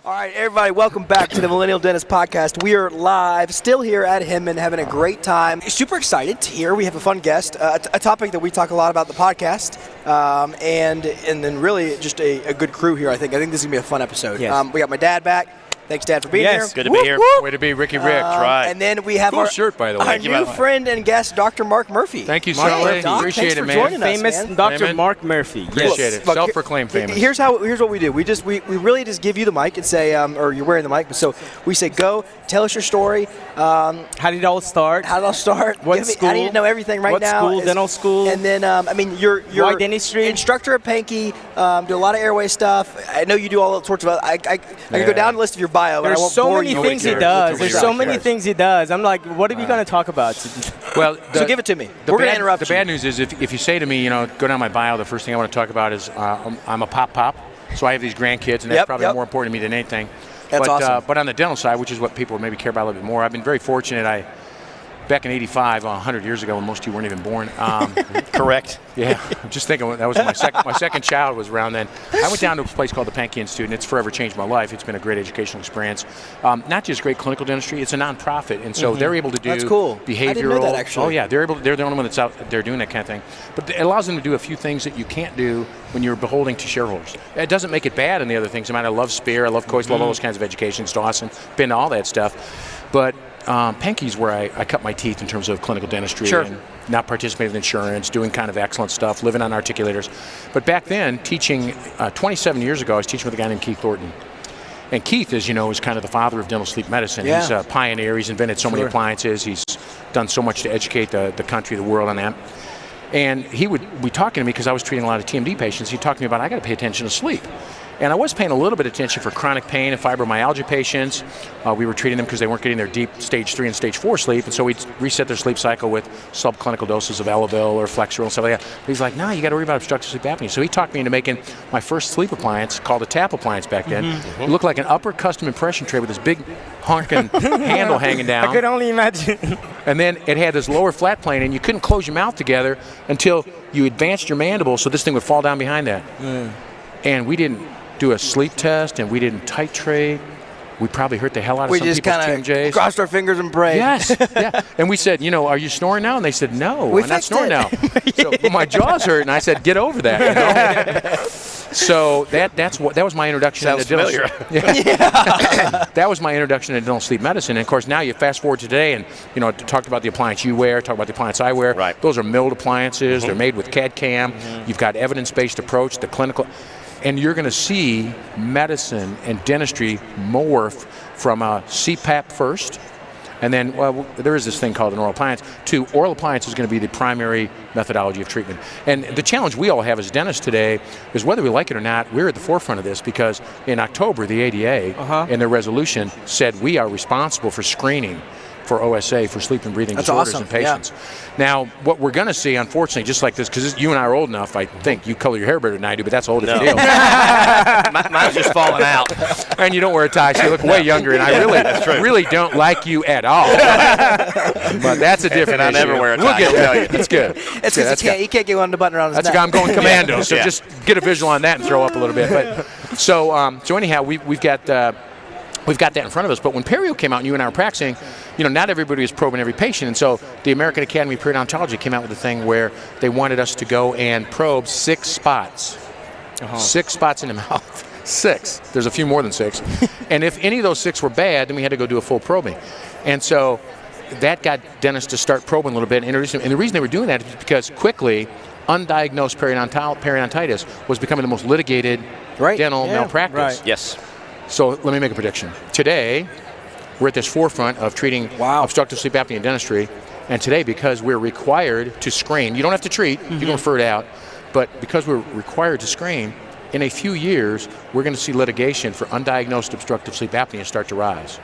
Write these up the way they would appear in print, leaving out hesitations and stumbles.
All right, everybody, welcome back to the Millennial Dentist Podcast. We are live, still here at Hinman, having a great time. Super excited here. We have a fun guest, a topic that we talk a lot about the podcast, and then really just a good crew here, I think. I think this is going to be a fun episode. Yes. We got my dad back. Thanks, Dad, for being here. Good to be here. Way to be, Ricky Rick. Right. And then we have cool shirt, by the way. Our new friend and guest, Dr. Mark Murphy. Thank you, sir. Appreciate it, man. Famous Dr. Mark Murphy. Appreciate it. Self-proclaimed famous. Here's what we do. We really just give you the mic and say, or you're wearing the mic. So we say, go, tell us your story. How did it all start? What school? I need to know everything right now. What school? Dental school. And then, you're Why dentistry? Instructor at Pankey. Do a lot of airway stuff. I know you do all sorts of. I can go down the list of your bio. There's so many things he does. There's so many things he does. I'm like, what are we going to talk about? Well, so give it to me. We're going to interrupt you. The bad news is if you say to me, go down my bio, the first thing I want to talk about is I'm a pop. So I have these grandkids, and that's probably more important to me than anything. That's awesome. But on the dental side, which is what people maybe care about a little bit more, I've been very fortunate. Back in '85, 100 years ago, when most of you weren't even born. Correct. Yeah, I'm just thinking that was my second child was around then. I went down to a place called the Pankey Institute, and it's forever changed my life. It's been a great educational experience. Not just great clinical dentistry, it's a nonprofit, and so they're able to do behavioral. I didn't know that, actually. Oh yeah, they're the only one that's out there doing that kind of thing. But it allows them to do a few things that you can't do when you're beholding to shareholders. It doesn't make it bad in the other things. I love Spear, I love Coyce, love all those kinds of education. It's Dawson, been to all that stuff, but. Pankey's where I cut my teeth in terms of clinical dentistry and not participating in insurance, doing kind of excellent stuff, living on articulators. But back then, teaching 27 years ago, I was teaching with a guy named Keith Thornton. And Keith, as you know, is kind of the father of dental sleep medicine. Yeah. He's a pioneer. He's invented so many appliances. He's done so much to educate the country, the world on that. And he would be talking to me because I was treating a lot of TMD patients. He'd talk to me about, I got to pay attention to sleep. And I was paying a little bit of attention for chronic pain and fibromyalgia patients. We were treating them because they weren't getting their deep stage 3 and stage 4 sleep, and so we'd reset their sleep cycle with subclinical doses of Elavil or Flexeril and stuff like that. But he's like, no, you got to worry about obstructive sleep apnea. So he talked me into making my first sleep appliance called a TAP appliance back then. It looked like an upper custom impression tray with this big honking handle hanging down. I could only imagine. And then it had this lower flat plane, and you couldn't close your mouth together until you advanced your mandible, so this thing would fall down behind that. And we didn't do a sleep test, and we didn't titrate. We probably hurt the hell out of some people's TMJs. We just kind of crossed our fingers and prayed. Yes, yeah. And we said, are you snoring now? And they said, no, I'm not snoring now. So my jaw's hurt, and I said, get over that. So that was my introduction. Sounds familiar. That was my introduction to dental sleep medicine. And of course, now you fast forward to today, and talked about the appliance you wear, talk about the appliance I wear. Right. Those are milled appliances. They're made with CAD/CAM. You've got evidence-based approach, the clinical. And you're going to see medicine and dentistry morph from a CPAP first, and then, there is this thing called an oral appliance, to oral appliance is going to be the primary methodology of treatment. And the challenge we all have as dentists today is whether we like it or not, we're at the forefront of this because in October, the ADA, in their resolution, said we are responsible for screening for OSA, for sleep and breathing disorders in patients. Now, what we're going to see, unfortunately, just like this, because you and I are old enough, I think you color your hair better than I do, but that's a whole different deal. Mine's just falling out. And you don't wear a tie, so you look way younger, and I really don't like you at all. But that's a different issue. I never wear a tie. We'll get there. That's good. It's because you can't get one button around his neck. I'm going commando, so just get a visual on that and throw up a little bit. But so anyhow, we've got that in front of us. But when perio came out and you and I were practicing, not everybody was probing every patient. And so the American Academy of Periodontology came out with a thing where they wanted us to go and probe 6 spots. 6 spots in the mouth. 6. There's a few more than 6. And if any of those 6 were bad, then we had to go do a full probing. And so that got dentists to start probing a little bit and introduce them. And the reason they were doing that is because quickly, undiagnosed periodontitis was becoming the most litigated dental malpractice. Right. Yes. So let me make a prediction. Today, we're at this forefront of treating obstructive sleep apnea in dentistry. And today, because we're required to screen, you don't have to treat, you can refer it out, but because we're required to screen, in a few years, we're going to see litigation for undiagnosed obstructive sleep apnea start to rise.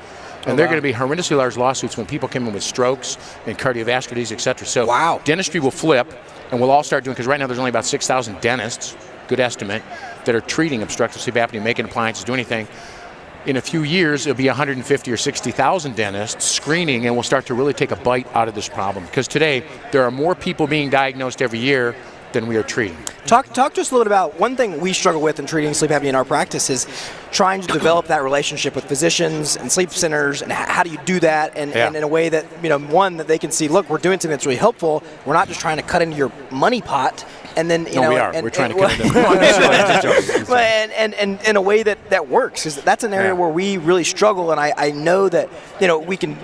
And they're going to be horrendously large lawsuits when people come in with strokes and cardiovascular disease, et cetera. So dentistry will flip, and we'll all start doing, because right now there's only about 6,000 dentists, good estimate, that are treating obstructive sleep apnea, making appliances, doing anything. In a few years, it'll be 150 or 60,000 dentists screening, and we'll start to really take a bite out of this problem. Because today, there are more people being diagnosed every year than we are treating. Talk to us a little bit about one thing we struggle with in treating sleep apnea in our practice is trying to develop that relationship with physicians and sleep centers, and how do you do that and in a way that, one, that they can see, look, we're doing something that's really helpful. We're not just trying to cut into your money pot. And then, we are. We're trying to cut into and in a way that works, because that's an area where we really struggle, and I know that, we can,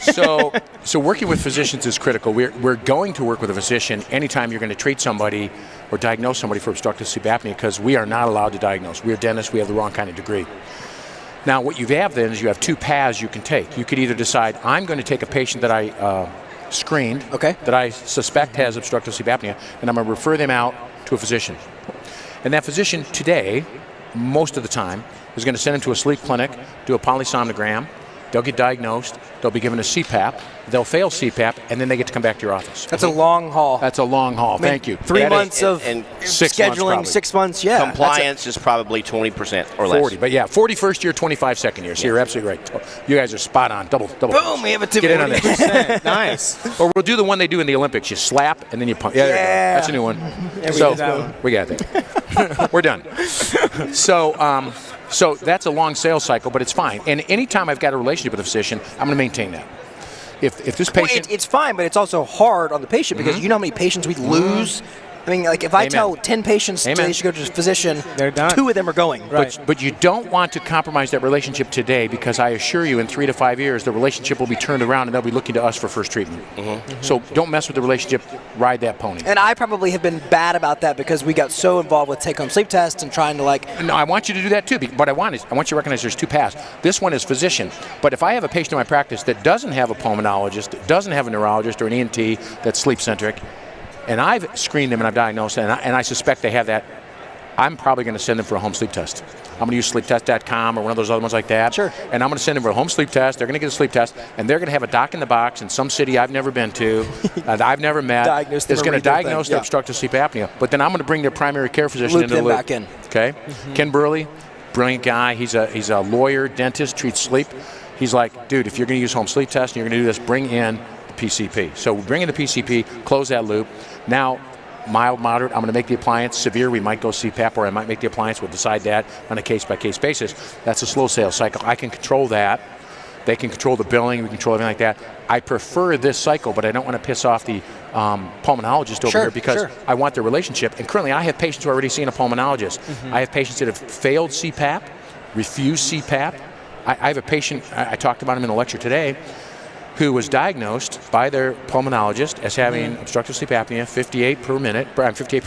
So working with physicians is critical. We're going to work with a physician anytime you're going to treat somebody or diagnose somebody for obstructive sleep apnea, because we are not allowed to diagnose. We're dentists. We have the wrong kind of degree. Now, what you have then is you have two paths you can take. You could either decide, I'm going to take a patient that I screened, that I suspect has obstructive sleep apnea, and I'm going to refer them out to a physician. And that physician today, most of the time, is going to send them to a sleep clinic, do a polysomnogram. They'll get diagnosed. They'll be given a CPAP. They'll fail CPAP, and then they get to come back to your office. That's a long haul. That's a long haul. Thank you. 3 months of and scheduling, 6 months, Compliance is probably 20% or less. 40, but 40 first year, 25 second year. So you're absolutely right. You guys are spot on. Double. Boom, we have a tip. Get in on this. Nice. Or we'll do the one they do in the Olympics. You slap, and then you pump. Yeah, there you go. That's a new one. We got that. We're done. So that's a long sales cycle, but it's fine. And anytime I've got a relationship with a physician, I'm going to maintain that. If this patient... it's fine, but it's also hard on the patient, because you know how many patients we lose? I mean, like, if I tell 10 patients they should go to a physician, they're done. 2 of them are going. Right. But you don't want to compromise that relationship today, because I assure you in 3 to 5 years, the relationship will be turned around and they'll be looking to us for first treatment. So don't mess with the relationship. Ride that pony. And I probably have been bad about that, because we got so involved with take-home sleep tests and trying to No, I want you to do that too. But I want you to recognize there's 2 paths. This one is physician. But if I have a patient in my practice that doesn't have a pulmonologist, doesn't have a neurologist or an ENT that's sleep-centric, and I've screened them and I've diagnosed them, and I suspect they have that, I'm probably going to send them for a home sleep test. I'm going to use sleeptest.com or one of those other ones like that. Sure. And I'm going to send them for a home sleep test. They're going to get a sleep test, and they're going to have a doc in the box in some city I've never been to, that I've never met, that's going to diagnose their obstructive sleep apnea. But then I'm going to bring their primary care physician into the loop. Back in. Okay? Ken Burley, brilliant guy. He's a lawyer, dentist, treats sleep. He's like, dude, if you're going to use home sleep test and you're going to do this, bring in the PCP. So we bring in the PCP, close that loop. Now, mild, moderate, I'm going to make the appliance. Severe, we might go CPAP, or I might make the appliance. We'll decide that on a case-by-case basis. That's a slow sales cycle. I can control that. They can control the billing. We control everything like that. I prefer this cycle, but I don't want to piss off the pulmonologist over here, because I want the relationship. And currently, I have patients who are already seeing a pulmonologist. I have patients that have failed CPAP, refused CPAP. I have a patient, I talked about him in a lecture today, who was diagnosed by their pulmonologist as having obstructive sleep apnea, 58 per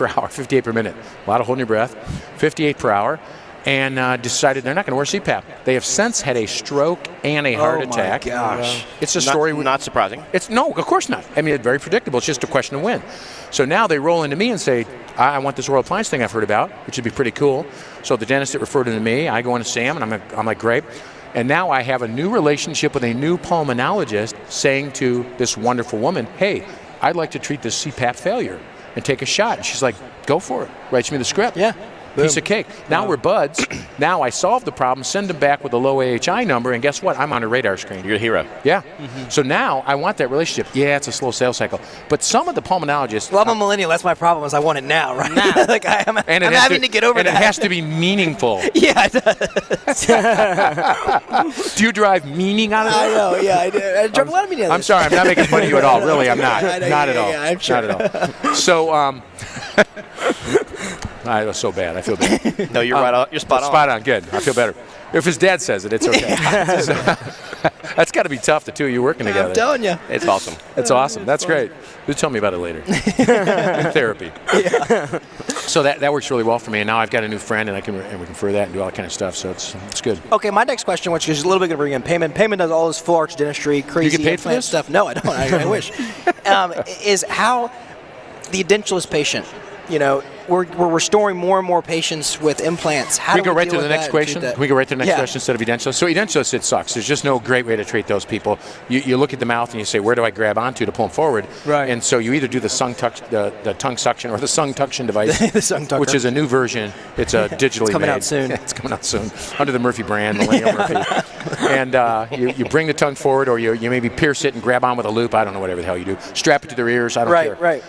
hour, 58 per minute. A lot of holding your breath, 58 per hour, and decided they're not going to wear CPAP. They have since had a stroke and a heart attack. Oh, my gosh. It's a story. Not surprising. No, of course not. I mean, it's very predictable. It's just a question of when. So now they roll into me and say, I want this oral appliance thing I've heard about, which would be pretty cool. So the dentist that referred them to me, I go into Sam, and I'm like, great. And now I have a new relationship with a new pulmonologist saying to this wonderful woman, hey, I'd like to treat this CPAP failure and take a shot. And she's like, go for it. Writes me the script. Yeah. Piece of cake. Now we're buds. Now I solve the problem, send them back with a low AHI number, and guess what? I'm on a radar screen. You're a hero. Yeah. So now I want that relationship. Yeah, it's a slow sales cycle. But some of the pulmonologists... Well, I'm a millennial. That's my problem, is I want it now, right? Now. Like, I'm having to get over that. And it has to be meaningful. Yeah, it does. Do you drive meaning out of that? I know, yeah, I do. I drive a lot of meaning out of I'm sorry, I'm not making fun of you at all. Really, I'm not. Not at all. Yeah, I'm sure. Not at all. So, I was so bad. I feel bad. No, you're right on. You're spot on. Spot on. Good. I feel better. If his dad says it, it's okay. That's got to be tough, the two of you working together. I'm telling you. It's awesome. It's awesome. That's great. You tell me about it later. In therapy. Yeah. So that works really well for me, and now I've got a new friend, and we can refer that and do all that kind of stuff. So it's good. Okay, my next question, which is a little bit going to bring in Payman. Payman does all this full arch dentistry, crazy you get paid for this stuff. No, I don't. I wish. Is how the edentulous patient, we're restoring more and more patients with implants. How Can we do go right deal to the with next that and question? treat that? Can we go right to the next Yeah. question instead of edentulous? So edentulous, it sucks. There's just no great way to treat those people. You look at the mouth and you say, where do I grab onto to pull them forward? Right. And so you either do the tongue suction or the tongue suction device, The tongue tucker. which is a new version. It's a digitally coming made. out soon. It's coming out soon under the Murphy brand, Millennial Murphy. And you bring the tongue forward, or you maybe pierce it and grab on with a loop. I don't know, whatever the hell you do. Strap it to their ears. I don't care. Right.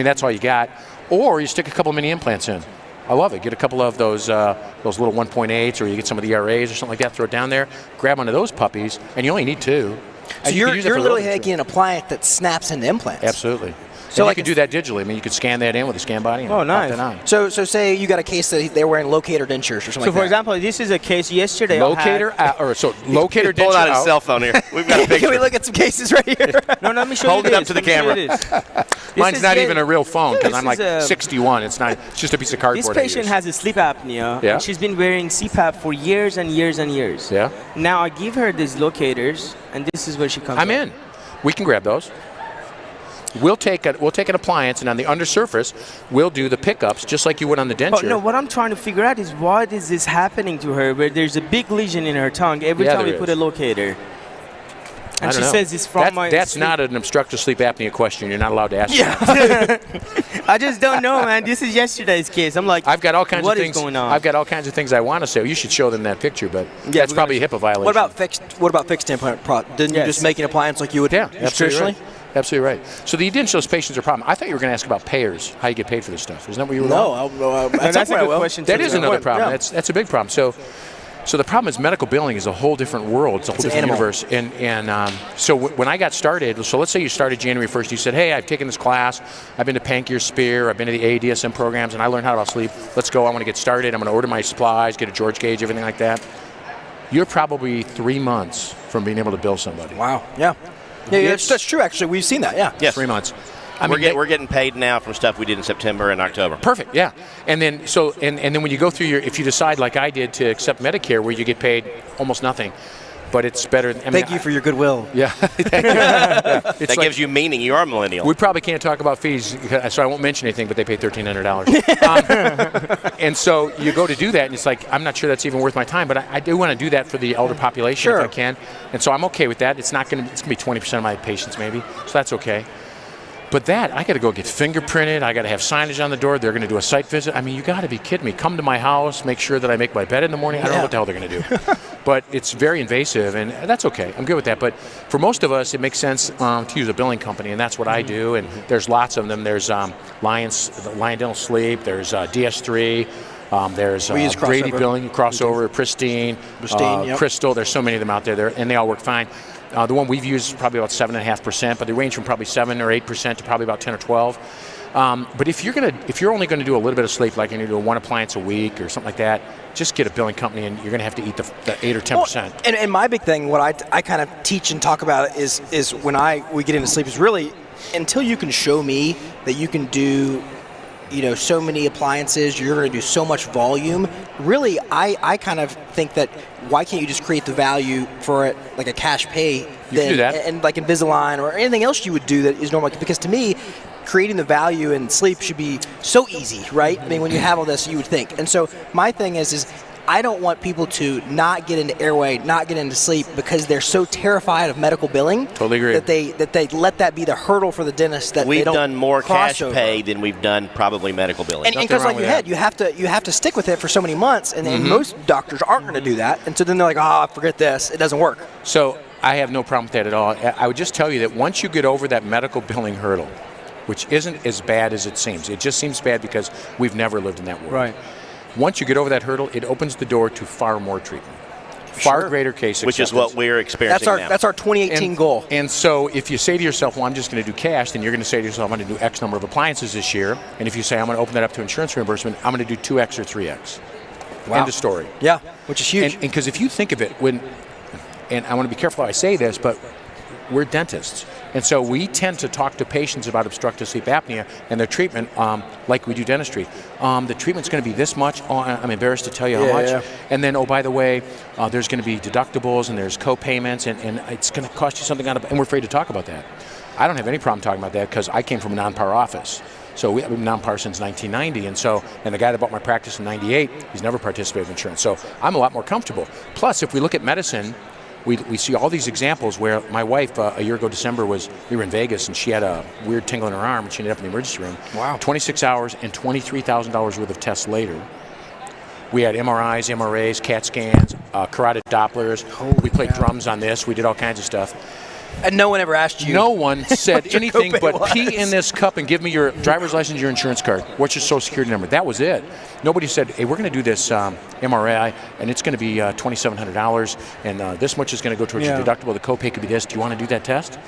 That's all you got. Or you stick a couple mini implants in. I love it. Get a couple of those little 1.8s, or you get some of the ERAs or something like that. Throw it down there. Grab onto those puppies, and you only need 2. So And you can use it you're for literally little making an appliance that snaps into implants. Absolutely. So So like you can do that digitally. I mean, you could scan that in with a scan body. And Oh, pop nice. that on. So say you got a case that they're wearing locator dentures or something So, like for that. example, this is a case yesterday. Locator out, locator Pull denture out his out. cell phone here. We've got a picture. Can we look at some cases right here? No, let me show Hold you it up this. to the Let me show you camera. this. This Mine's is not the- even a real phone because This I'm like is, 61. It's not. It's just a piece of cardboard. This I patient use. has a sleep apnea. Yeah. And she's been wearing CPAP for years and years and years. Yeah. Now I give her these locators, and this is where she comes. I'm up. in. We can grab those. We'll take an appliance, and on the undersurface, we'll do the pickups just like you would on the denture. But no, what I'm trying to figure out is why is this happening to her where there's a big lesion in her tongue every Yeah, time we there put is. a locator. I And don't she know. says it's from my That's sleep. not an obstructive sleep apnea question. You're not allowed to ask. Yeah. that. I just don't know, man. This is yesterday's case. I'm like, I've got all kinds what of is things. going on? I've got all kinds of things I want to say. You should show them that picture, but that's we're probably a HIPAA violation. What about fixed implant? Didn't you Yes. just make an appliance like you would Yeah, use absolutely traditionally? right. Absolutely right. So the edentulous patients are a problem. I thought you were going to ask about payers, how you get paid for this stuff. Isn't that what you were No, about? that's a good question. That too. is another problem. Yeah. That's a big problem. So the problem is medical billing is a whole different world. It's a whole different animal. universe. So when I got started, so let's say you started January 1st, you said, hey, I've taken this class, I've been to Pankey or Spear, I've been to the ADSM programs, and I learned how to sleep. Let's go. I want to get started. I'm going to order my supplies, get a George gauge, everything like that. You're probably 3 months from being able to bill somebody. Wow. Yeah. Yeah, that's true. Actually, we've seen that. Yeah. Yes. 3 months. We're getting paid now from stuff we did in September and October. Perfect, yeah. And then and then when you go through if you decide like I did to accept Medicare, where you get paid almost nothing, but it's better. Thank you for your goodwill. Yeah. That It's like, gives you meaning. You are a millennial. we probably can't talk about fees, so I won't mention anything, but they pay $1,300. And so you go to do that, and it's like, I'm not sure that's even worth my time, but I do want to do that for the elder population Sure. if I can. And so I'm okay with that. It's going to be 20% of my patients maybe, so that's okay. But that, I got to go get fingerprinted. I got to have signage on the door. They're going to do a site visit. I mean, you got to be kidding me. Come to my house, make sure that I make my bed in the morning. I don't know what the hell they're going to do. But it's very invasive, and that's okay. I'm good with that. But for most of us, it makes sense to use a billing company, and that's what I do. And there's lots of them. There's Lion Dental Sleep. There's DS3. There's We use Brady Crossover. Billing, Crossover, Pristine, Yep. Crystal. There's so many of them out there, and they all work fine. The one we've used is probably about 7.5%, but they range from probably 7 or 8% to probably about 10 or 12. But if you're only going to do a little bit of sleep, like you're going to do one appliance a week or something like that, just get a billing company, and you're going to have to eat the 8 or 10%. Well, and my big thing, what I kind of teach and talk about is when we get into sleep is really until you can show me that you can do, so many appliances, you're going to do so much volume. Really, I kind of think that why can't you just create the value for it like a cash pay? You can do that. And like Invisalign or anything else you would do that is normal. Because to me, creating the value in sleep should be so easy, right? I mean, when you have all this, you would think. And so my thing is I don't want people to not get into airway, not get into sleep because they're so terrified of medical billing. Totally agree. That they let that be the hurdle for the dentist. That We've they don't done more cash crossover. pay than we've done probably medical billing. And because like you had, you have to stick with it for so many months, and most doctors aren't going to do that. And so then they're like, forget this, it doesn't work. So I have no problem with that at all. I would just tell you that once you get over that medical billing hurdle, which isn't as bad as it seems, it just seems bad because we've never lived in that world. Right. Once you get over that hurdle, it opens the door to far more treatment, far greater case which is acceptance. what we're experiencing now. That's our 2018 goal. And so if you say to yourself, well, I'm just going to do cash, then you're going to say to yourself, I'm going to do X number of appliances this year. And if you say, I'm going to open that up to insurance reimbursement, I'm going to do 2X or 3X. Wow. End of story. Yeah, which is huge. And because if you think of it, and I want to be careful how I say this, but we're dentists. And so we tend to talk to patients about obstructive sleep apnea and their treatment like we do dentistry. The treatment's going to be this much. Oh, I'm embarrassed to tell you how much. Yeah. And then, by the way, there's going to be deductibles and there's co-payments and it's going to cost you something and we're afraid to talk about that. I don't have any problem talking about that because I came from a non-par office. So we've been non-par since 1990, and the guy that bought my practice in 98, he's never participated in insurance. So I'm a lot more comfortable. Plus, if we look at medicine, we see all these examples where my wife, a year ago December, we were in Vegas, and she had a weird tingle in her arm, and she ended up in the emergency room. Wow. 26 hours and $23,000 worth of tests later. We had MRIs, MRAs, CAT scans, carotid Dopplers. We played drums on this. We did all kinds of stuff. And no one ever asked you. No one said your anything copay but was. pee in this cup and give me your driver's license, your insurance card. What's your social security number? That was it. Nobody said, hey, we're going to do this MRI, and it's going to be $2,700, and this much is going to go towards your deductible. The copay could be this. Do you want to do that test?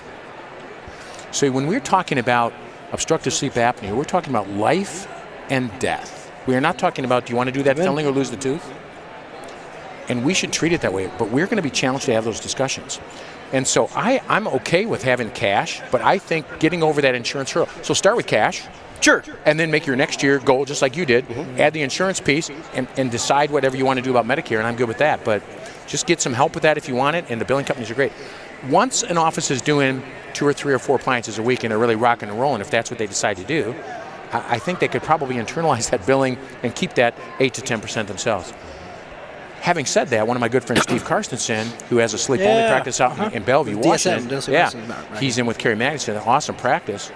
So when we're talking about obstructive sleep apnea, we're talking about life and death. We are not talking about, do you want to do that filling or lose the tooth? And we should treat it that way, but we're going to be challenged to have those discussions. And so I'm okay with having cash, but I think getting over that insurance hurdle. So start with cash. Sure. And then make your next year goal just like you did. Add the insurance piece and decide whatever you want to do about Medicare, and I'm good with that. But just get some help with that if you want it, and the billing companies are great. Once an office is doing 2 or 3 or 4 appliances a week and they're really rocking and rolling, if that's what they decide to do, I think they could probably internalize that billing and keep that 8 to 10% themselves. Having said that, one of my good friends, Steve Carstensen, who has a sleep-only practice out in Bellevue, Washington, he's in with Kerry Magnuson, an awesome practice.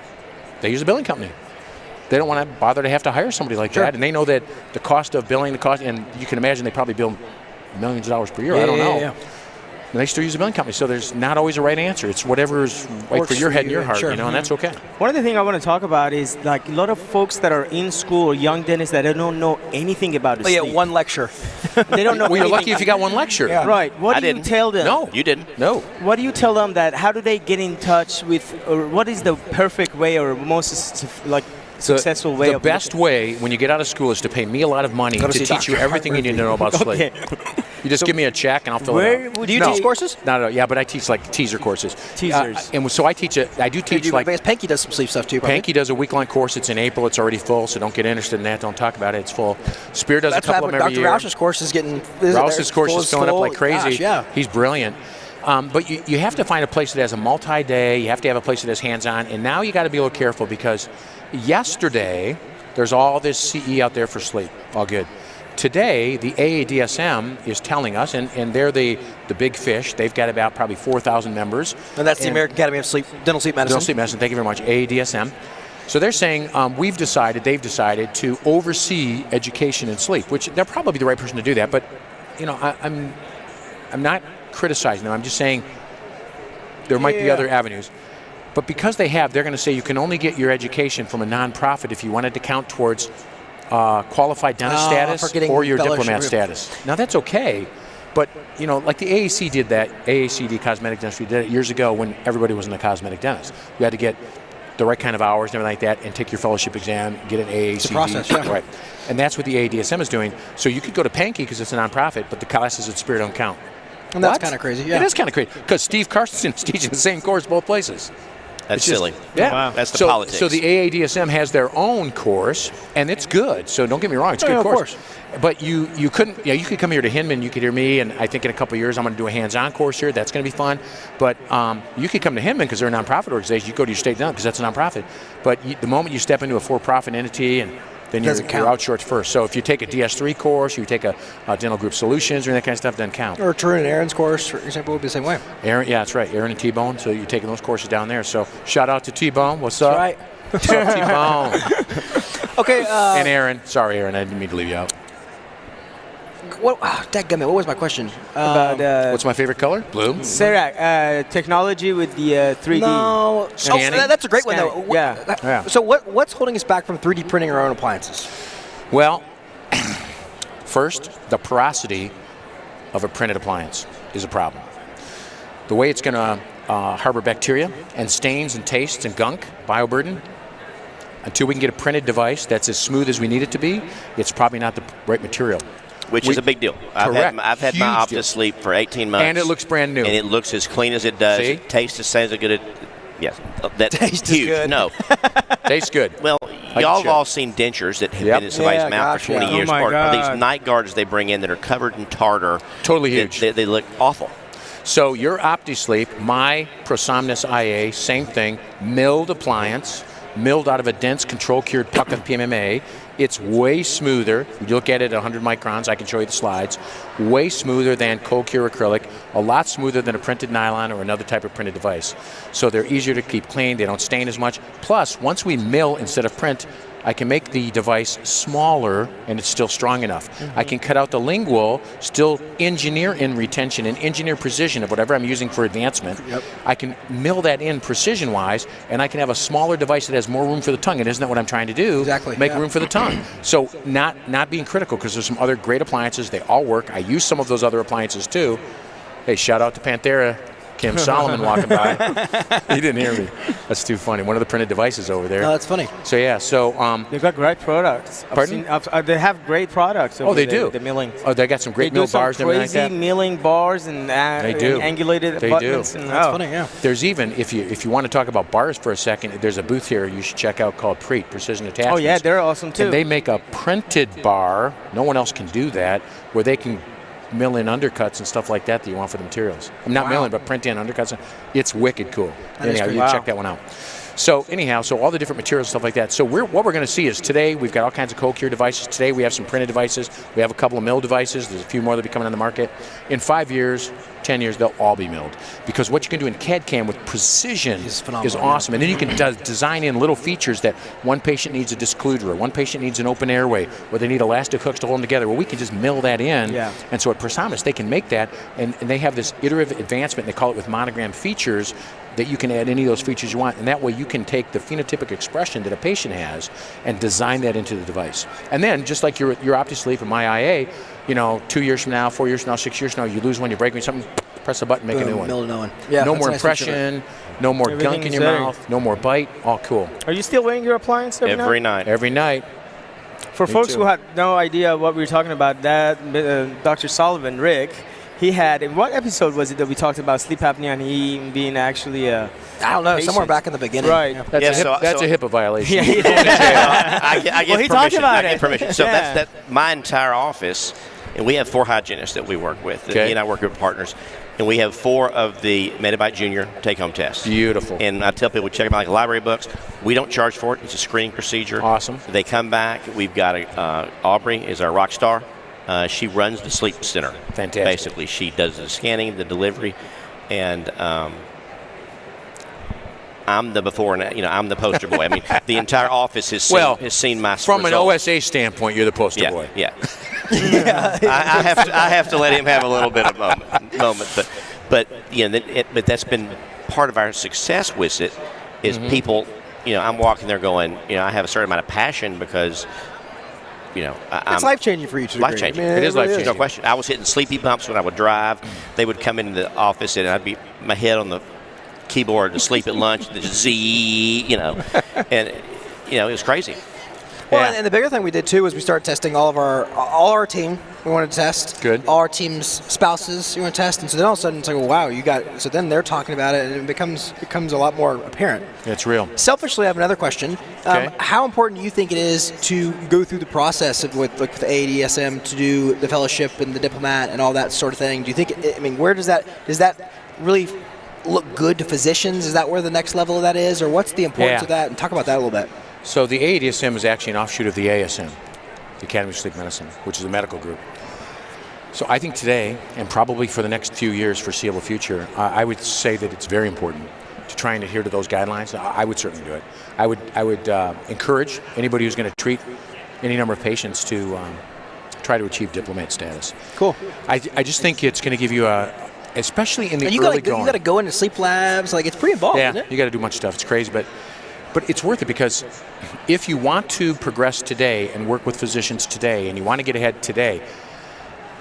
They use a billing company. They don't want to bother to have to hire somebody like that, and they know that the cost of billing, and you can imagine they probably bill millions of dollars per year. I don't know. And they still use a billing company, so there's not always a right answer. It's whatever's right for your head and your heart, and that's okay. One of the things I want to talk about is like a lot of folks that are in school, young dentists that don't know anything about it. Oh, yeah, one lecture. They don't know. Well, you're lucky if you got one lecture. Yeah. Right. What do you tell them? No, You didn't. No. What do you tell them that? How do they get in touch with? Or what is the perfect way or most successful way? The best way when you get out of school is to pay me a lot of money to teach you everything you need to know about sleep. You just give me a check and I'll fill it out. Do you teach courses? No, yeah, but I teach like teaser courses. Teasers. And so I teach it. I do teach like. Pankey does some sleep stuff too. Probably. Pankey does a week-long course. It's in April. It's already full, so don't get interested in that. Don't talk about it. It's full. Spear does a couple of them every year. Dr. Roush's course is getting. Roush's course is filling up like crazy. Gosh, He's brilliant. But you have to find a place that has a multi-day. You have to have a place that has hands-on. And now you got to be a little careful because yesterday there's all this CE out there for sleep. All good. Today, the AADSM is telling us, and they're the big fish. They've got about probably 4,000 members. And that's the American Academy of Dental Sleep Medicine. Dental Sleep Medicine, thank you very much, AADSM. So they're saying they've decided to oversee education in sleep, which they're probably the right person to do that. But, I'm not criticizing them. I'm just saying there might be other avenues. But because they're going to say you can only get your education from a nonprofit if you wanted to count towards qualified dentist status or your diplomat status. Now that's okay, but like the AAC did that. AACD Cosmetic Dentistry did it years ago when everybody wasn't a cosmetic dentist. You had to get the right kind of hours and everything like that, and take your fellowship exam, get an AACD. It's a process, yeah. Right, and that's what the AADSM is doing. So you could go to Pankey because it's a nonprofit, but the classes at Spirit don't count. And that's kind of crazy. Yeah, it is kind of crazy because Steve Carstensen is teaching the same course both places. That's silly. Yeah, wow. That's the politics. So the AADSM has their own course, and it's good. So don't get me wrong, it's a good course. But you couldn't. Yeah, you could come here to Hinman. You could hear me, and I think in a couple of years I'm going to do a hands-on course here. That's going to be fun. But you could come to Hinman because they're a nonprofit organization. You go to your state because that's a nonprofit. But the moment you step into a for-profit entity and then you're outsourced first. So if you take a DS3 course, you take a dental group solutions or that kind of stuff, doesn't count. Or Tarun and Aaron's course, for example, would be the same way. Aaron, yeah, that's right. Aaron and T-Bone. So you're taking those courses down there. So shout out to T-Bone. What's up? Right. What's up, T-Bone? Okay. And Aaron. Sorry, Aaron. I didn't mean to leave you out. What was my question? What's my favorite color? Blue. Serac, technology with the 3D. No. Scanning. Oh, that's a great one, though. Yeah. So what's holding us back from 3D printing our own appliances? Well, first, the porosity of a printed appliance is a problem. The way it's going to harbor bacteria and stains and tastes and gunk, bioburden, until we can get a printed device that's as smooth as we need it to be, it's probably not the right material. Which is a big deal. I've had my Optus Sleep for 18 months. And it looks brand new. And it looks as clean as it does. See? It tastes the same as good. Yes. That Tastes huge. good. No. Tastes good. Well, y'all have all seen dentures that have been in somebody's mouth for 20 years. Oh my or God. these night guards they bring in that are covered in tartar. Totally huge. They look awful. So your OptiSleep, my Prosomnus IA, same thing, milled appliance, milled out of a dense control-cured puck of PMMA. It's way smoother. You look at it at 100 microns. I can show you the slides. Way smoother than cold cure acrylic. A lot smoother than a printed nylon or another type of printed device. So they're easier to keep clean. They don't stain as much. Plus, once we mill instead of print, I can make the device smaller and it's still strong enough. I can cut out the lingual, still engineer in retention and engineer precision of whatever I'm using for advancement. I can mill that in precision-wise, and I can have a smaller device that has more room for the tongue. And isn't that what I'm trying to do? Exactly. Make room for the tongue. So not being critical, because there's some other great appliances. They all work. I use some of those other appliances too. Hey, shout out to Panthera. Kim Solomon walking by. He didn't hear me. That's too funny. One of the printed devices over there. Oh, that's funny. So yeah, they've got great products. Pardon? They have great products. Oh, they do. The milling. Oh, they got some great mill bars and everything like that. Crazy milling bars and angulated abutments. They do. That's funny. Yeah. There's even, if you want to talk about bars for a second, there's a booth here you should check out called Preet, Precision Attachments. Oh yeah, they're awesome too. And they make a printed bar. No one else can do that, where they can mill in undercuts and stuff like that you want for the materials. I'm not milling, but print in undercuts. It's wicked cool. Anyhow, you check that one out. So anyhow, all the different materials, stuff like that. So what we're going to see is today we've got all kinds of cold cure devices. Today we have some printed devices. We have a couple of mill devices. There's a few more that will be coming on the market. In 5 years, 10 years, they'll all be milled. Because what you can do in CAD/CAM with precision is awesome. And then you can design in little features that one patient needs a disc occluder, or one patient needs an open airway, or they need elastic hooks to hold them together. Well, we can just mill that in. Yeah. And so at Prosamis, they can make that, and they have this iterative advancement. They call it with monogram features, that you can add any of those features you want, and that way you can take the phenotypic expression that a patient has and design that into the device. And then, just like your OptiSleep and my IA, 2 years from now, 4 years from now, 6 years from now, you lose one, you break something, press a button, make a new one. Mill a new one. Yeah, no more impression, no more gunk in your mouth, no more bite, all cool. Are you still wearing your appliance every night? Every night. For folks who had no idea what we were talking about, Dr. Sullivan, Rick, he had, in what episode was it that we talked about sleep apnea and he being actually a I don't know, patient? somewhere back in the beginning. Right. Yeah. That's a HIPAA violation. I get Well, he talked permission. about I get it. permission. So Yeah. that's my entire office, and we have 4 hygienists that we work with. Okay. He and I work with partners, and we have 4 of the Medibite Junior take-home tests. Beautiful. And I tell people, check them out like library books. We don't charge for it. It's a screening procedure. Awesome. They come back. We've got Aubrey is our rock star. She runs the sleep center. Fantastic. Basically, she does the scanning, the delivery, and I'm the before and I'm the poster boy. I mean, the entire office has seen my from results. an OSA standpoint, you're the poster boy. Yeah. I have to let him have a little bit of moment, but but that's been part of our success with it. Is people, I'm walking there going, I have a certain amount of passion because. It's life-changing for you to life changing. It is life-changing. No question. I was hitting sleepy bumps when I would drive. They would come into the office and I'd be my head on the keyboard to sleep at lunch. The Z, and it was crazy. Well, and the bigger thing we did too was we started testing all our team. We wanted to test. Good. All our team's spouses, you want to test, and so then all of a sudden it's like, well, wow, you got. So then they're talking about it, and it becomes a lot more apparent. It's real. Selfishly, I have another question. Okay. How important do you think it is to go through the process with AADSM to do the fellowship and the diplomat and all that sort of thing? Do you think? Where does that really look good to physicians? Is that where the next level of that is, or what's the importance of that? And talk about that a little bit. So the AADSM is actually an offshoot of the ASM, the Academy of Sleep Medicine, which is a medical group. So I think today, and probably for the next few years, foreseeable future, I would say that it's very important to try and adhere to those guidelines. I would certainly do it. I would encourage anybody who's going to treat any number of patients to try to achieve diplomat status. Cool. I just think it's going to give you especially in the And early going. you got to go into sleep labs. Like, it's pretty involved, isn't it? You got to do much stuff. It's crazy, but it's worth it, because if you want to progress today and work with physicians today, and you want to get ahead today,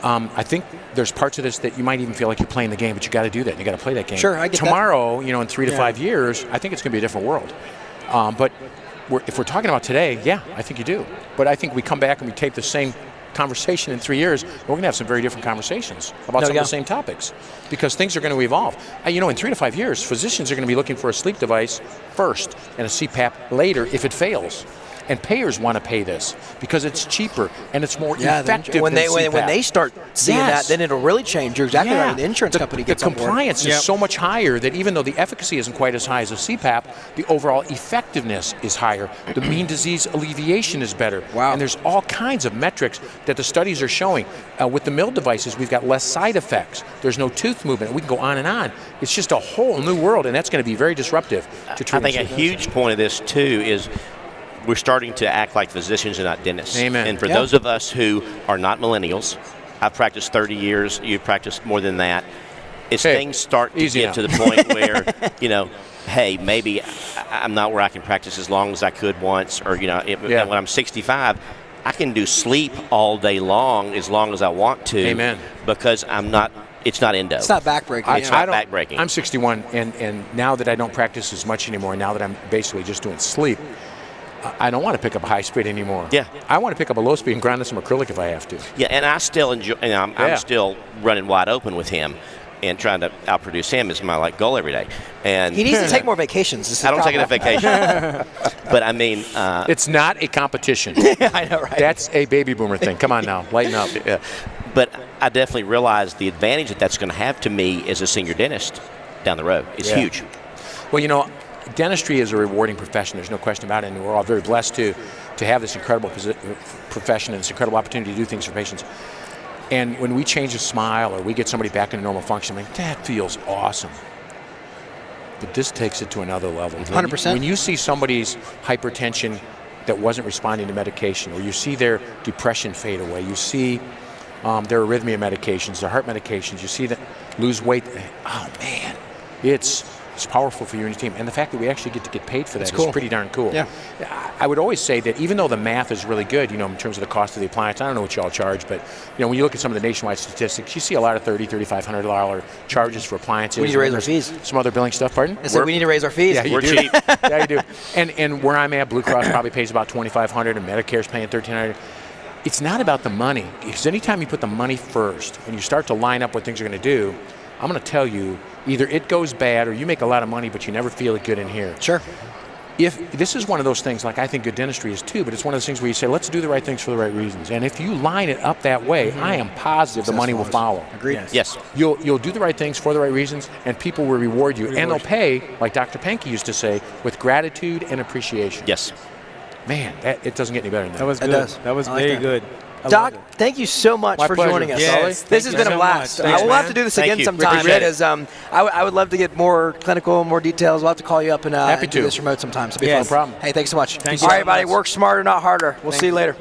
I think there's parts of this that you might even feel like you're playing the game, but you got to do that. You got to play that game. Sure, I get that. Tomorrow, in 3 to 5 years, I think it's going to be a different world. But if we're talking about today, I think you do. But I think we come back and we take the same conversation in 3 years, we're going to have some very different conversations about some of the same topics, because things are going to evolve. In 3 to 5 years, physicians are going to be looking for a sleep device first and a CPAP later if it fails. And payers want to pay this because it's cheaper and it's more effective when than CPAP. when they start seeing that, then it'll really change. You're exactly right. The insurance company gets the on board. compliance is so much higher that even though the efficacy isn't quite as high as a CPAP, the overall effectiveness is higher. The mean disease alleviation is better. Wow. And there's all kinds of metrics that the studies are showing. With the mill devices, we've got less side effects. There's no tooth movement. We can go on and on. It's just a whole new world, and that's going to be very disruptive to treatment. I think a huge point of this, too, is we're starting to act like physicians and not dentists. Amen. And for those of us who are not millennials, I've practiced 30 years, you've practiced more than that. As things start to get to the point where, hey, maybe I'm not where I can practice as long as I could once, or, when I'm 65, I can do sleep all day long as I want to. Amen. Because it's not endo. It's not backbreaking. It's not backbreaking. I'm 61, and now that I don't practice as much anymore, now that I'm basically just doing sleep, I don't want to pick up a high speed anymore. Yeah. I want to pick up a low speed and grind in some acrylic if I have to. Yeah, and I still enjoy. I'm still running wide open with him, and trying to outproduce him is my goal every day. And he needs to take more vacations. I don't take enough vacation. But I mean, it's not a competition. I know, right? That's a baby boomer thing. Come on now, lighten up. Yeah. But I definitely realize the advantage that's going to have to me as a senior dentist down the road. It's huge. Well, dentistry is a rewarding profession. There's no question about it, and we're all very blessed to have this incredible profession and this incredible opportunity to do things for patients. And when we change a smile or we get somebody back into normal function, that feels awesome. But this takes it to another level. 100%. When you see somebody's hypertension that wasn't responding to medication, or you see their depression fade away, you see their arrhythmia medications, their heart medications, you see them lose weight, oh man, it's powerful for you and your team. And the fact that we actually get to get paid for that is pretty darn cool. Yeah. I would always say that even though the math is really good, in terms of the cost of the appliance, I don't know what y'all charge, but when you look at some of the nationwide statistics, you see a lot of $3,000, $3,500 charges for appliances. We need to raise our fees. Some other billing stuff, pardon? I said we need to raise our fees. Yeah, we're cheap. Yeah, you do. And where I'm at, Blue Cross probably pays about $2,500 and Medicare's paying $1,300. It's not about the money, because anytime you put the money first and you start to line up what things are going to do, I'm going to tell you, either it goes bad or you make a lot of money, but you never feel it good in here. Sure. If this is one of those things, like I think good dentistry is too, but it's one of those things where you say, let's do the right things for the right reasons. And if you line it up that way, I am positive the money will follow. Agreed. Yes. You'll do the right things for the right reasons, and people will reward you. And they'll pay, like Dr. Pankey used to say, with gratitude and appreciation. Yes. Man, it doesn't get any better than that. That was good. It does. That was I like very that. good. I Doc, love it. thank you so much My for pleasure. joining us. Yes, This thank has been you a so blast. much. Thanks, We'll have man. to do this Thank again you. sometime Appreciate it. because I would love to get more clinical, more details. We'll have to call you up and, Happy and do to. this remote sometime. So be Yes. fun. No problem. Hey, thanks so much. Thank All you right, so everybody, much. work smarter, not harder. We'll see you later.